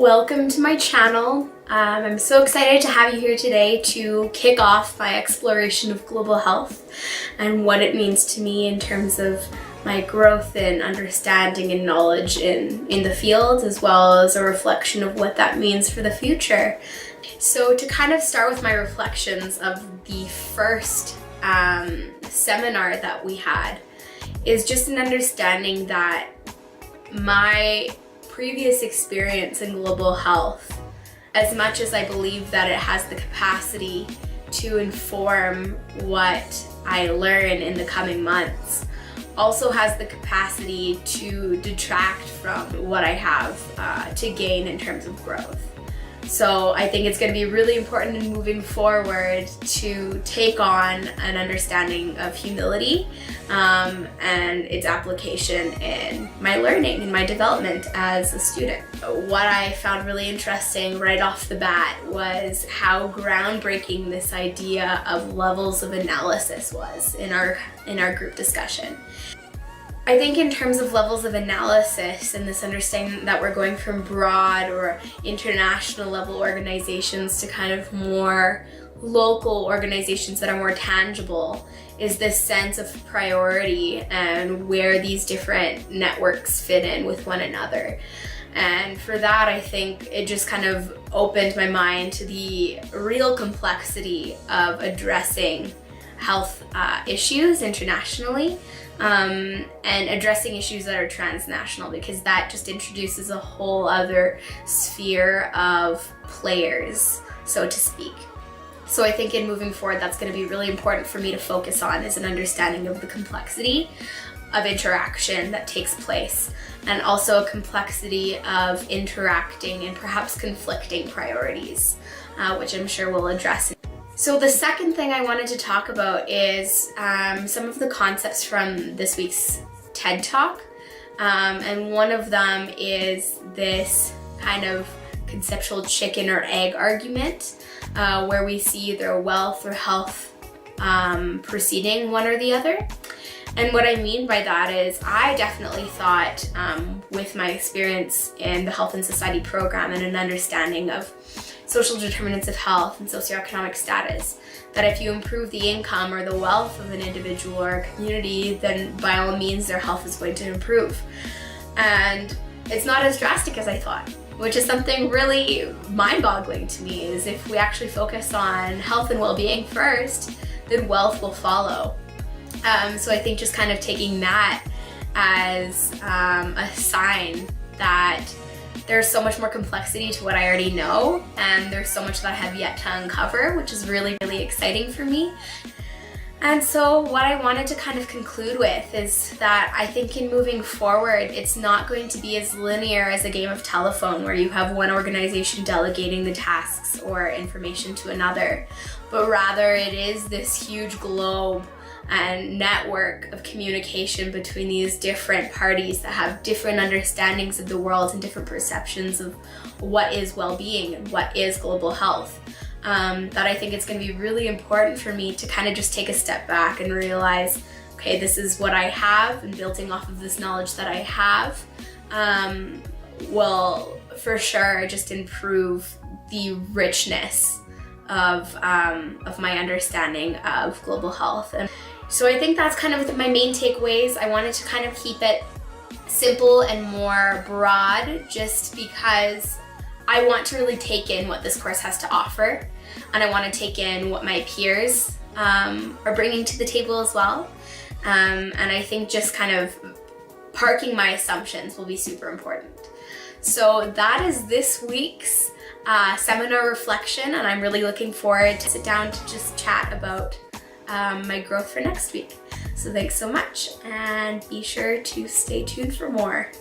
Welcome to my channel. I'm so excited to have you here today to kick off my exploration of global health and what it means to me in terms of my growth in understanding and knowledge in the field, as well as a reflection of what that means for the future. So to kind of start with my reflections of the first seminar that we had is just an understanding that my previous experience in global health, as much as I believe that it has the capacity to inform what I learn in the coming months, also has the capacity to detract from what I have to gain in terms of growth. So I think it's going to be really important in moving forward to take on an understanding of humility and its application in my learning and my development as a student. What I found really interesting right off the bat was how groundbreaking this idea of levels of analysis was in our group discussion. I think in terms of levels of analysis and this understanding that we're going from broad or international level organizations to kind of more local organizations that are more tangible is this sense of priority and where these different networks fit in with one another. And for that, I think it just kind of opened my mind to the real complexity of addressing health issues internationally. And addressing issues that are transnational, because that just introduces a whole other sphere of players, so to speak. So I think in moving forward, that's going to be really important for me to focus on, is an understanding of the complexity of interaction that takes place, and also a complexity of interacting and perhaps conflicting priorities, which I'm sure we'll address. So the second thing I wanted to talk about is some of the concepts from this week's TED Talk. And one of them is this kind of conceptual chicken or egg argument, where we see either wealth or health preceding one or the other. And what I mean by that is I definitely thought, with my experience in the Health and Society program and an understanding of social determinants of health and socioeconomic status, that if you improve the income or the wealth of an individual or a community, then by all means their health is going to improve. And it's not as drastic as I thought, which is something really mind-boggling to me, is if we actually focus on health and well-being first, then wealth will follow. So I think just kind of taking that as a sign that there's so much more complexity to what I already know, and there's so much that I have yet to uncover, which is really, really exciting for me. And so what I wanted to kind of conclude with is that I think in moving forward, it's not going to be as linear as a game of telephone where you have one organization delegating the tasks or information to another, but rather it is this huge globe and network of communication between these different parties that have different understandings of the world and different perceptions of what is well-being and what is global health. That I think it's going to be really important for me to kind of just take a step back and realize, okay, this is what I have, and building off of this knowledge that I have will for sure just improve the richness of my understanding of global health. And so I think that's kind of my main takeaways. I wanted to kind of keep it simple and more broad, just because I want to really take in what this course has to offer, and I want to take in what my peers are bringing to the table as well. And I think just kind of parking my assumptions will be super important. So that is this week's seminar reflection, and I'm really looking forward to sit down to just chat about my growth for next week. So thanks so much, and be sure to stay tuned for more.